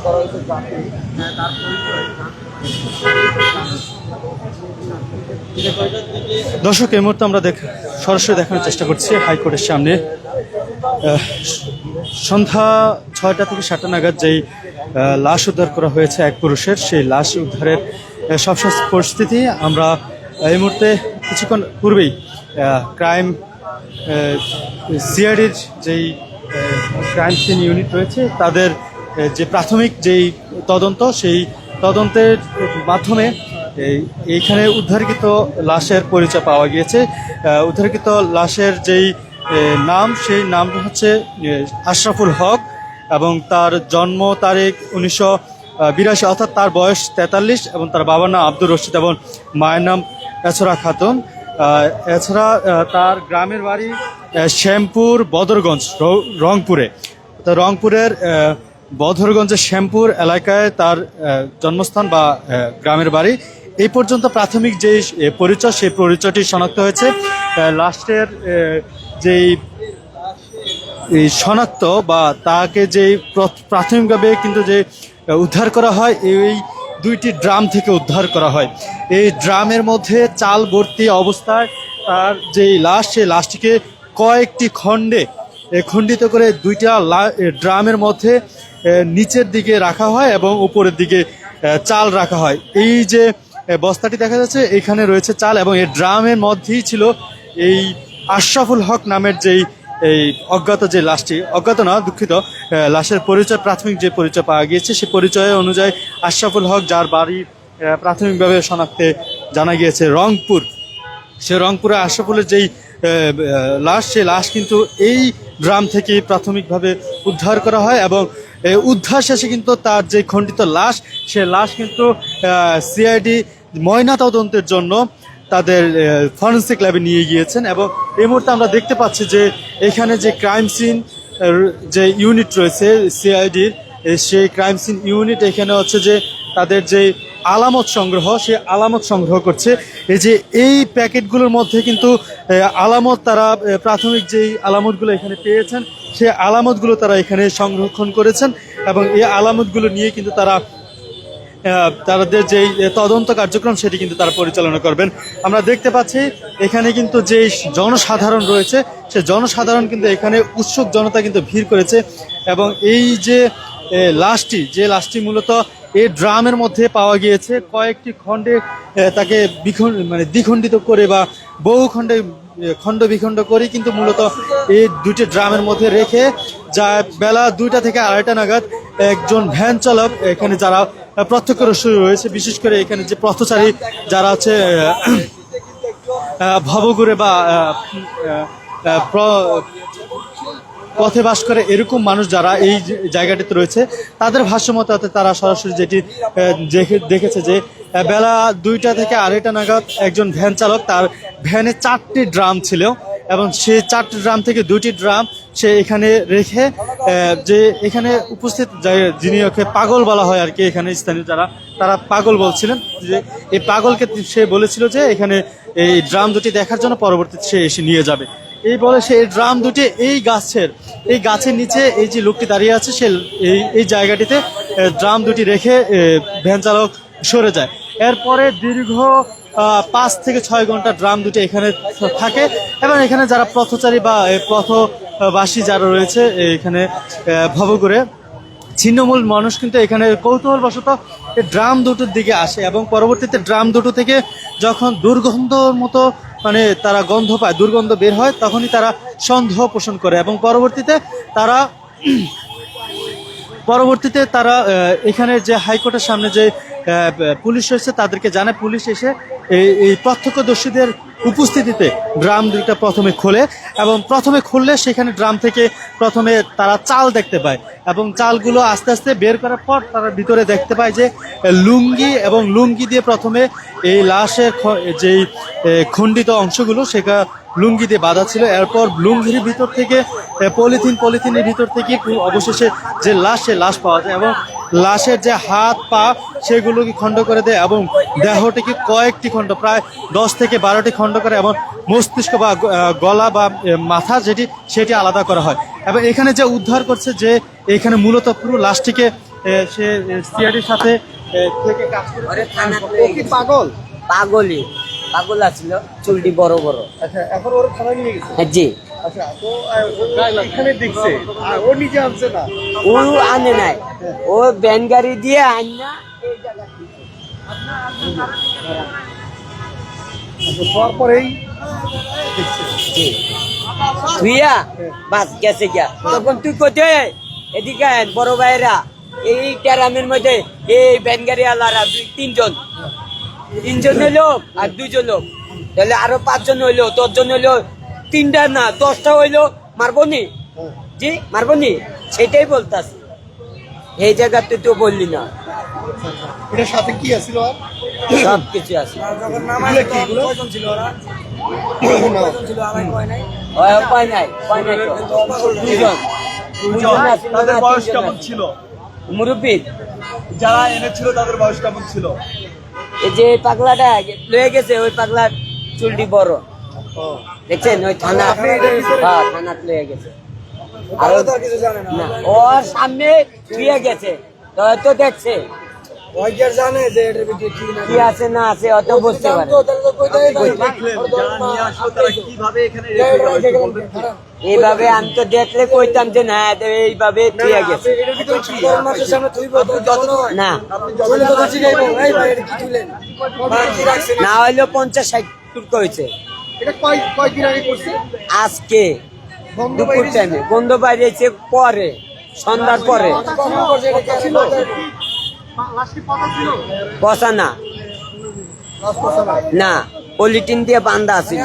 করা হয়েছে যাতে তার পরিচয়। দর্শক, এই মুহূর্তে আমরা সরাসরি দেখানোর চেষ্টা করছি হাইকোর্টের সামনে সন্ধ্যা 6টা থেকে 7টা নাগাদ যেই লাশ উদ্ধার করা হয়েছে এক পুরুষের, সেই লাশ উদ্ধারের সবশেষ পরিস্থিতি আমরা এই মুহূর্তে কিছুক্ষণ পূর্বেই ক্রাইম সিআইডির যেই ক্রাইম সিন ইউনিট রয়েছে তাদের যে প্রাথমিক যেই তদন্ত, সেই তদন্তের মাধ্যমে এইখানে উদ্ধারকৃত লাশের পরিচয় পাওয়া গিয়েছে। উদ্ধারকৃত লাশের যেই নাম, সেই নামটা হচ্ছে আশরাফুল হক এবং তার জন্ম তারিখ 1982, অর্থাৎ তার বয়স 43 এবং তার বাবার নাম আব্দুর রশিদ এবং মায়ের নাম এছরা খাতুন। এছাড়া তার গ্রামের বাড়ি শ্যামপুর বদরগঞ্জ, রংপুরে। তো রংপুরের বদরগঞ্জের শ্যামপুর এলাকায় তার জন্মস্থান বা গ্রামের বাড়ি। এই পর্যন্ত প্রাথমিক যে পরিচয়, সেই পরিচয়টি শনাক্ত হয়েছে। লাস্টের যেই শনাক্ত বা তাকে যে প্রাথমিকভাবে কিন্তু যে উদ্ধার করা হয়, এই 2টি ড্রাম থেকে উদ্ধার করা হয়। এই ড্রামের মধ্যে চাল ভর্তি অবস্থায় তার যেই লাশ, সেই লাশটিকে কয়েকটি খণ্ডে খণ্ডিত করে 2টা ড্রামের মধ্যে নিচের দিকে রাখা হয় এবং উপরের দিকে চাল রাখা হয়। এই যে বস্তাটি দেখা যাচ্ছে, এখানে রয়েছে চাল এবং এই ড্রামের মধ্যেই ছিল এই আশরাফুল হক নামের যেই এই অজ্ঞাত যে লাশটি, অজ্ঞাত না দুঃখিত, লাশের পরিচয়, প্রাথমিক যে পরিচয় পাওয়া গিয়েছে, সে পরিচয় অনুযায়ী আশরাফুল হক, যার বাড়ি প্রাথমিকভাবে শনাক্তে জানা গিয়েছে রংপুর, সে রংপুরে আশরাফুলের যেই লাশ, সে লাশ কিন্তু এই ড্রাম থেকে প্রাথমিকভাবে উদ্ধার করা হয় এবং উদ্ধার শেষে কিন্তু তার যে খণ্ডিত লাশ, সে লাশ কিন্তু সিআইডি ময়না তদন্তের জন্য তাদের ফরেন্সিক ল্যাবে নিয়ে গিয়েছেন। এবং এই মুহূর্তে আমরা দেখতে পাচ্ছি যে এখানে যে ক্রাইম সিন যে ইউনিট রয়েছে সিআইডির, সেই ক্রাইম সিন ইউনিট এখানে হচ্ছে যে তাদের যে আলামত সংগ্রহ, সে আলামত সংগ্রহ করছে। এই যে এই প্যাকেটগুলোর মধ্যে কিন্তু আলামত, তারা প্রাথমিক যেই আলামতগুলো এখানে পেয়েছেন, সেই আলামতগুলো তারা এখানে সংরক্ষণ করেছেন এবং এই আলামতগুলো নিয়ে কিন্তু তাদের যেই তদন্ত কার্যক্রম, সেটি কিন্তু তারা পরিচালনা করবেন। আমরা দেখতে পাচ্ছি এখানে কিন্তু যে জনসাধারণ রয়েছে, সে জনসাধারণ কিন্তু এখানে উৎসুক জনতা কিন্তু ভিড় করেছে এবং এই যে লাশটি মূলত এই ড্রামের মধ্যে পাওয়া গিয়েছে, কয়েকটি খণ্ডে তাকে দ্বিখণ্ডিত করে বা বহু খণ্ড বিখণ্ড করে কিন্তু মূলত এই 2টি ড্রামের মধ্যে রেখে, যা বেলা 2টা থেকে 2:30 নাগাদ একজন ভ্যান চালক, এখানে যারা প্রত্যক্ষদর্শী রয়েছে, বিশেষ করে এখানে যে পথচারী যারা আছে ভবঘুরে বা পথে বাস করে এরকম মানুষ যারা এই জায়গাটিতে রয়েছে, তাদের ভাষ্যমতে তারা সরাসরি যেটি দেখেছে যে বেলা 2টা থেকে 2:30 নাগাদ একজন ভ্যান চালক, তার ভ্যানে 4টি ড্রাম ছিল এবং সেই 4টি ড্রাম থেকে 2টি ড্রাম সে এখানে রেখে, যে এখানে উপস্থিত যিনি ওকে পাগল বলা হয় আর কি, এখানে স্থানীয় যারা, তারা পাগল বলছিলেন যে এই পাগলকে সে বলেছিল যে এখানে এই ড্রাম 2টি দেখার জন্য পরবর্তীতে সে এসে নিয়ে যাবে। এই বলে সে এই ড্রাম 2টি এই গাছের নিচে এই যে লোকটি দাঁড়িয়ে আছে, সে এই জায়গাটিতে ড্রাম 2টি রেখে ভ্যান চালক সরে যায়। এরপরে দীর্ঘ 5 থেকে 6 ঘন্টা ড্রাম 2টি এখানে থাকে এবং এখানে যারা পথচারী বা পথবাসী যারা রয়েছে, এখানে ভবঘুরে ছিন্নমূল মানুষ কিন্তু এখানে কৌতূহলবশত এই ড্রাম 2টির দিকে আসে এবং পরবর্তীতে ড্রাম 2টো থেকে যখন দুর্গন্ধর মতো তারা গন্ধ পায়, দুর্গন্ধ বের হয়, তখনই তারা সন্দেহ পোষণ করে এবং পরবর্তীতে তারা এখানে যে হাইকোর্টের সামনে যে পুলিশ রয়েছে তাদেরকে জানায়। পুলিশ এসে এই প্রত্যক্ষদর্শীদের উপস্থিতিতে ড্রাম 2টা প্রথমে খোলে এবং প্রথমে খুললে সেখানে ড্রাম থেকে প্রথমে তারা চাল দেখতে পায় এবং চালগুলো আস্তে আস্তে বের করার পর তারা ভিতরে দেখতে পায় যে লুঙ্গি দিয়ে প্রথমে এই লাশের যেই খণ্ডিত অংশগুলো, সেটা লুঙ্গি দিয়ে বাঁধা ছিল। এরপর লুঙ্গির ভিতর থেকে পলিথিনের ভিতর থেকে অবশেষে যে লাশ পাওয়া যায় এবং লাশের যে হাত পা, সেগুলোকে খণ্ড করে দেয় এবং দেহটিকে কয়েকটি খণ্ড, প্রায় 10 থেকে 12টি খণ্ড করে এবং মস্তিষ্ক বা গলা বা মাথা সেটি আলাদা করা হয়। এবং এখানে যে উদ্ধার করছে, যে এখানে মূলত পুরো লাশটিকে সে সিআইডির সাথে থেকে কাজ করে। ওরে থানা ও কি পাগল? পাগল আছিল, চুলটি বড় বড়। আচ্ছা, এখন ওর থানায় নিয়ে গেছে। হ্যাঁ জি। আচ্ছা, তো এখানে দেখছে, আর ও নিজে আনছে না? ও আনে নাই, ও ব্যান গাড়ি দিয়ে আন না তারপরেই জি তুইয়া বাস গেছে গিয়া। তখন তুই কোথায় এদিকে আয়, বড় ভাইরা এই ট্যারামের মধ্যে এই ব্যান গাড়ি আলারা তিনজন হইলো আর 2 জন লোক, তাহলে আরো 5 জন হইলো, 10 জন হইলো, 3টা না 10টা হইলো, মারবো নি? জি মারবো নি, সেটাই বলতাছি। এই জায়গা তুই তো বললি না, এটার সাথে কি আছিল? আর সব কিছু আছে। কয় নাই তো। 2 জন তাদের বয়স কেমন ছিল? মুরব্বী। যারা এনেছিল তাদের বয়স কেমন ছিল? এই যে পাগলাটা লয়ে গেছে, ওই পাগলার চুলটি বড়, দেখছেন? ওই থানা, হ্যাঁ থানাত লয়ে গেছে। আর না, ওর সামনে শুয়ে গেছে, তো দেখছে কি আছে না আছে, অত বুঝতে পারে। এইভাবে আমি তো দেখলে কইতাম যে না, এইভাবে শুয়ে গেছে। না না হইলেও 50-60 টুক হয়েছে। আজকে দুপুর টাইমে গন্ধ বাইরেছে, পরে সন্ধ্যার পরে। পচা না, না পলিটিন দিয়ে বান্ধা আছিল।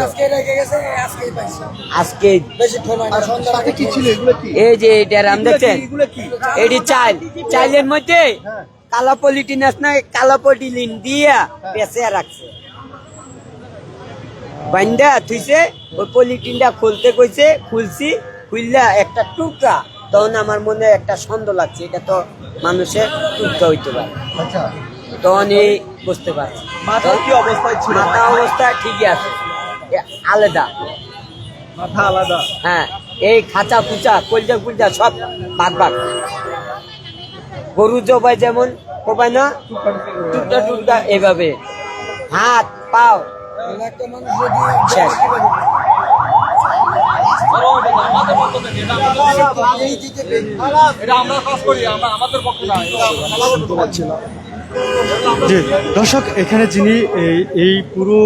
আজকে এই যে ড্যারাম দেখছেন, এটি চাইলের মধ্যে কালা পলিটিন আছে না, কালা পলিটিন দিয়া বেঁচে রাখছে, বান্ধা থুইছে। ওই পলিটিনটা খুলতে কইছে, খুললা একটা টুকরা, তখন আমার মনে একটা সন্দেহ লাগছে, এটা তো মানুষের টুকরা হইতে পারে। তখন বুঝতে পারছি মাথার কি অবস্থায় ছিল? মাথা অবস্থা ঠিকই আছে, আলাদা মাথা আলাদা। হ্যাঁ, এই খাঁচা কুচা কলজা সব ভাগ। গরু জবাই যেমন কোবাই না, টুকরা এভাবে, হাত পাও শেষ। জি দর্শক, এখানে যিনি এই পুরো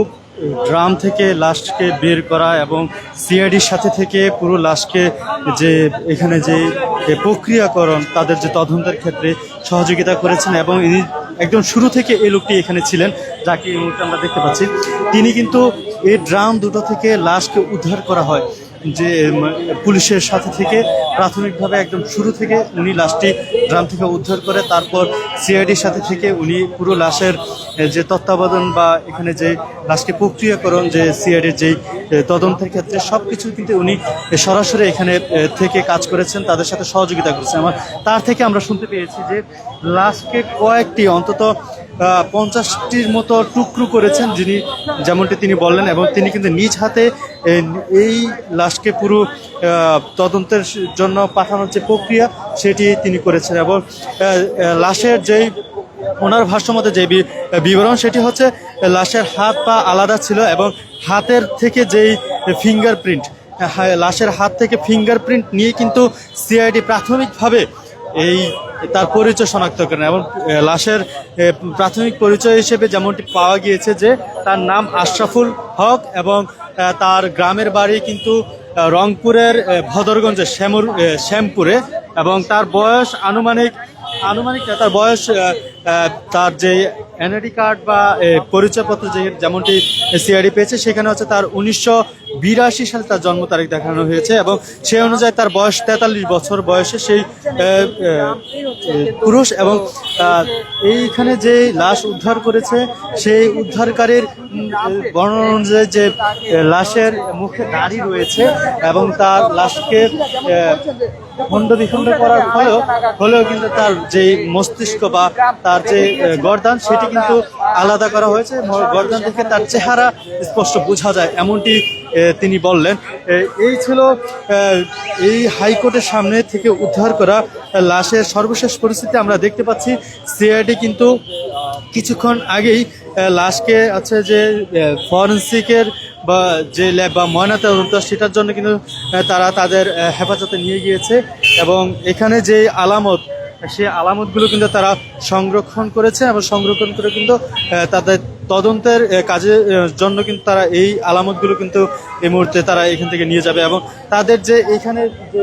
ড্রাম থেকে লাশকে বের করা এবং সিআইডির সাথে থেকে পুরো লাশকে যে এখানে যে প্রক্রিয়াকরণ, তাদের যে তদন্তের ক্ষেত্রে সহযোগিতা করেছেন, এবং ইনি একদম শুরু থেকে এই লোকটি এখানে ছিলেন, যাকে এই মুহূর্তে আমরা দেখতে পাচ্ছি, তিনি কিন্তু এই ড্রাম দুটো থেকে লাশকে উদ্ধার করা হয় যে পুলিশের সাথে থেকে প্রাথমিকভাবে একদম শুরু থেকে উনি লাশটি ড্রাম থেকে উদ্ধার করে, তারপর সিআইডির সাথে থেকে উনি পুরো লাশের যে তত্ত্বাবধান বা এখানে যে লাশকে প্রক্রিয়াকরণ, যে সিআইডির যেই তদন্তের ক্ষেত্রে সব কিছু কিন্তু উনি সরাসরি এখানে থেকে কাজ করেছেন, তাদের সাথে সহযোগিতা করেছেন। তার থেকে আমরা শুনতে পেয়েছি যে লাশকে কয়েকটি, অন্তত 50টির মতো টুকরো করেছেন, যেমনটি তিনি বললেন, এবং তিনি কিন্তু নিজ হাতে এই লাশকে পুরো তদন্তের জন্য পাঠানোর যে প্রক্রিয়া সেটি তিনি করেছেন। এবং লাশের যেই ওনার ভাষ্যমতে যে বিবরণ, সেটি হচ্ছে লাশের হাত পা আলাদা ছিল, এবং হাতের থেকে যেই ফিঙ্গারপ্রিন্ট, লাশের হাত থেকে ফিঙ্গারপ্রিন্ট নিয়ে কিন্তু সিআইডি প্রাথমিকভাবে তার পরিচয় শনাক্ত করেন। এবং লাশের প্রাথমিক পরিচয় হিসেবে যেমনটি পাওয়া গিয়েছে যে তার নাম আশরাফুল হক, এবং তার গ্রামের বাড়ি কিন্তু রংপুরের ভদরগঞ্জের শ্যামপুরে, এবং তার বয়স আনুমানিক তার বয়স, তার যে এনআইডি কার্ড বা পরিচয়পত্র যেমনটি সিআইডি পেয়েছে, সেখানে হচ্ছে তার 1982 সালে তার জন্ম তারিখ দেখানো হয়েছে, এবং সেই অনুযায়ী তার বয়স 43 বছর বয়সে সেই পুরুষ। এবং এইখানে যে লাশ উদ্ধার করেছে, সেই উদ্ধারকারীর বর্ণনা অনুযায়ী যে লাশের মুখে দাড়ি রয়েছে, এবং তার লাশকে খণ্ড বিখণ্ড করার হলেও কিন্তু তার যে মস্তিষ্ক বা তার যে গর্দান, সেটি কিন্তু আলাদা করা হয়েছে। গর্দান থেকে তার চেহারা স্পষ্ট বোঝা যায়, এমনটি তিনি বললেন। এই ছিল এই হাইকোর্টের সামনে থেকে উদ্ধার করা লাশের সর্বশেষ পরিস্থিতি। আমরা দেখতে পাচ্ছি সিআইডি কিন্তু কিছুক্ষণ আগেই লাশকে আছে যে ফরেন্সিকের বা যে ল্যাব বা ময়নাতদন্ত সেটার জন্য কিন্তু তারা তাদের হেফাজতে নিয়ে গিয়েছে, এবং এখানে যে আলামত সেই আলামতগুলো কিন্তু তারা সংরক্ষণ করেছে, এবং সংরক্ষণ করে কিন্তু তাদের তদন্তের কাজের জন্য কিন্তু তারা এই আলামতগুলো কিন্তু এই মুহূর্তে তারা এখান থেকে নিয়ে যাবে, এবং তাদের যে এখানে যে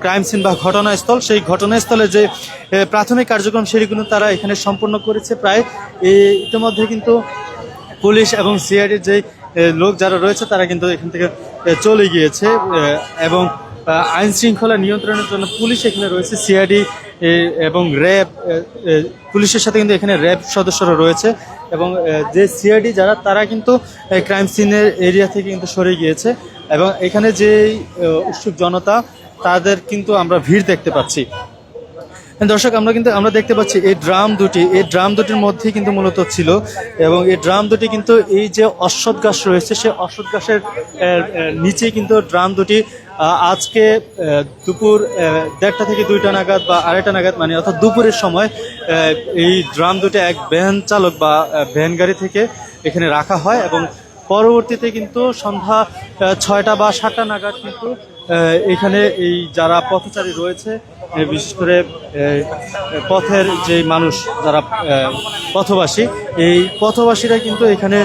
ক্রাইম সিন বা ঘটনাস্থল, সেই ঘটনাস্থলে যে প্রাথমিক কার্যক্রম সেগুলো তারা এখানে সম্পন্ন করেছে প্রায়। ইতিমধ্যে কিন্তু পুলিশ এবং সিআইডির যে লোক যারা রয়েছে তারা কিন্তু এখান থেকে চলে গিয়েছে, এবং আইন শৃঙ্খলা নিয়ন্ত্রণের জন্য পুলিশ এখানে রয়েছে, সিআইডি এবং র্যাব, পুলিশের সাথে কিন্তু এখানে র্যাব সদস্যরা রয়েছে, এবং যে সিআইডি যারা তারা কিন্তু ক্রাইম সিনের এরিয়া থেকে কিন্তু সরে গিয়েছে, এবং এখানে যে উৎসুক জনতা তাদের কিন্তু আমরা ভিড় দেখতে পাচ্ছি। দর্শক, আমরা দেখতে পাচ্ছি এই ড্রাম দুটির মধ্যেই কিন্তু মূলত ছিল, এবং এই ড্রাম দুটি কিন্তু এই যে অশ্বত্থ গাছ রয়েছে সেই অশ্বত্থ গাছের নিচে কিন্তু ড্রাম দুটি আজকে দুপুর 1:30 থেকে 2টা নাগাদ বা 2:30 নাগাদ, মানে অর্থাৎ দুপুরের সময় এই ড্রাম দুটি এক ভ্যান চালক বা ভ্যান গাড়ি থেকে এখানে রাখা হয়, এবং পরবর্তীতে কিন্তু সন্ধ্যা 6টা বা 7টা নাগাদ কিন্তু এখানে এই যারা পথচারী রয়েছে, বিশেষ করে পথের যে মানুষ যারা পথবাসী, এই পথবাসীরা কিন্তু এখানে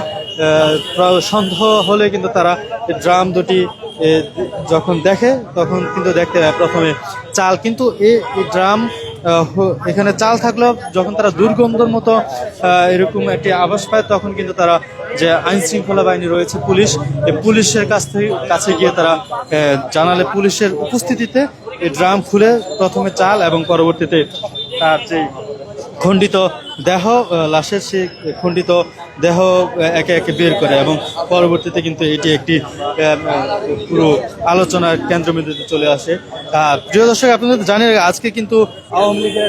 সন্দেহ হলে কিন্তু তারা ড্রাম দুটি যখন দেখে তখন কিন্তু দেখতে প্রথমে চাল, কিন্তু এই ড্রাম এখানে চাল থাকলেও যখন তারা দুর্গন্ধর মতো এরকম একটি আভাস পায় তখন কিন্তু তারা যে আইন শৃঙ্খলা বাহিনী রয়েছে পুলিশের কাছে গিয়ে তারা জানালে পুলিশের উপস্থিতিতে এই ড্রাম খুলে প্রথমে চাল এবং পরবর্তীতে তার যে খণ্ডিত দেহ, লাশের সেই খণ্ডিত দেহ একে একে বের করে, এবং পরবর্তীতে কিন্তু এটি একটি পুরো আলোচনার কেন্দ্রবিন্দুতে চলে আসে। প্রিয় দর্শক, আপনাদের জানেন আজকে কিন্তু আওয়ামী লীগের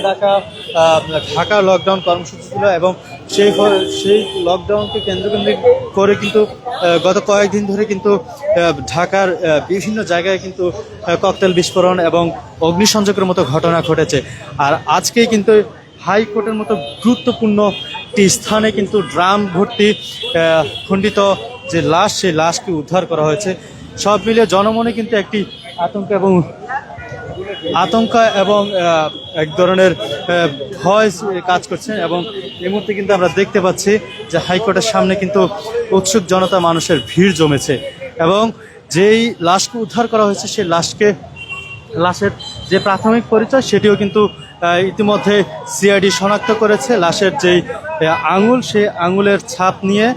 ঢাকা লকডাউন কর্মসূচি ছিল, এবং সেই লকডাউনকে কেন্দ্র করে কিন্তু গত কয়েকদিন ধরে কিন্তু ঢাকার বিভিন্ন জায়গায় কিন্তু ককটেল বিস্ফোরণ এবং অগ্নিসংযোগের মতো ঘটনা ঘটেছে। আর আজকেই কিন্তু হাইকোর্টের মতো গুরুত্বপূর্ণ একটি স্থানে কিন্তু ড্রাম ভর্তি খণ্ডিত যে লাশ, সেই লাশকে উদ্ধার করা হয়েছে। সব মিলিয়ে জনমনে কিন্তু একটি আতঙ্ক এবং এক ধরনের ভয় কাজ করছে, এবং এই মুহূর্তে কিন্তু আমরা দেখতে পাচ্ছি যে হাইকোর্টের সামনে কিন্তু উৎসুক জনতা, মানুষের ভিড় জমেছে, এবং যেই লাশকে উদ্ধার করা হয়েছে সেই লাশের যে প্রাথমিক পরিচয় সেটিও কিন্তু ইতিমধ্যে সিআইডি শনাক্ত করেছে। লাশের যেই আঙুল, সেই আঙুলের ছাপ নিয়ে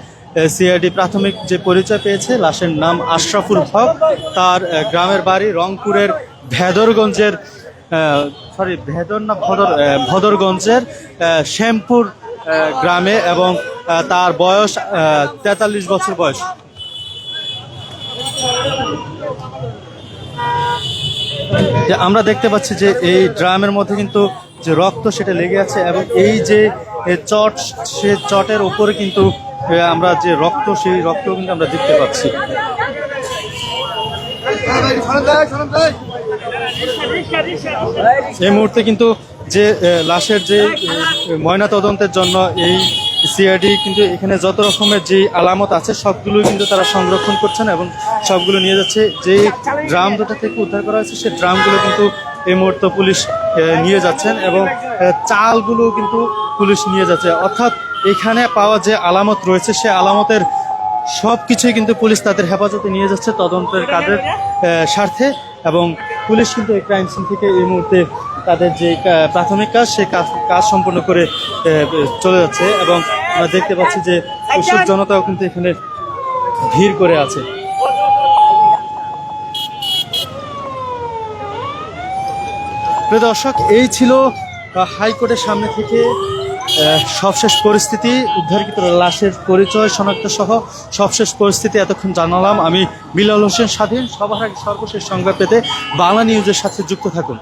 সিআইডি প্রাথমিক যে পরিচয় পেয়েছে, লাশের নাম আশরাফুল হক, তার গ্রামের বাড়ি রংপুরের ভদরগঞ্জের শ্যামপুর গ্রামে, এবং তার বয়স 43 বছর বয়স। আমরা দেখতে পাচ্ছি যে এই ড্রামের মধ্যে কিন্তু যে রক্ত সেটা লেগে আছে, এবং এই যে চট, সে চটের উপরে কিন্তু আমরা যে রক্ত, সেই রক্ত কিন্তু আমরা দেখতে পাচ্ছি। এই মুহূর্তে কিন্তু যে লাশের যে ময়না তদন্তের জন্য এই সিআইডি কিন্তু এখানে যত রকমের যে আলামত আছে সবগুলো কিন্তু তারা সংরক্ষণ করছেন, এবং সবগুলো নিয়ে যাচ্ছে। যে ড্রাম দুটো থেকে উদ্ধার করা হয়েছে সেই ড্রামগুলো কিন্তু এই মুহূর্তে পুলিশ নিয়ে যাচ্ছেন, এবং চালগুলো কিন্তু পুলিশ নিয়ে যাচ্ছে। অর্থাৎ এখানে পাওয়া যে আলামত রয়েছে সে আলামতের সব কিছুই কিন্তু পুলিশ তাদের হেফাজতে নিয়ে যাচ্ছে তদন্তের কাজের স্বার্থে, এবং পুলিশ কিন্তু এই ক্রাইম সিন থেকে এই মুহূর্তে তাদের যে প্রাথমিক কাজ সেই কাজ সম্পন্ন করে চলে যাচ্ছে, এবং আমরা দেখতে পাচ্ছি যে উৎসুক জনতাও কিন্তু এখানে ভিড় করে আছে। প্রিয় দর্শক, এই ছিল হাইকোর্টের সামনে থেকে সবশেষ পরিস্থিতি, উদ্ধারকৃত লাশের পরিচয় শনাক্ত সহ সবশেষ পরিস্থিতি এতক্ষণ জানালাম। আমি বিলাল হোসেন স্বাধীন। সবার আগে সর্বশেষ সংবাদ পেতে বাংলা নিউজের সাথে যুক্ত থাকুন।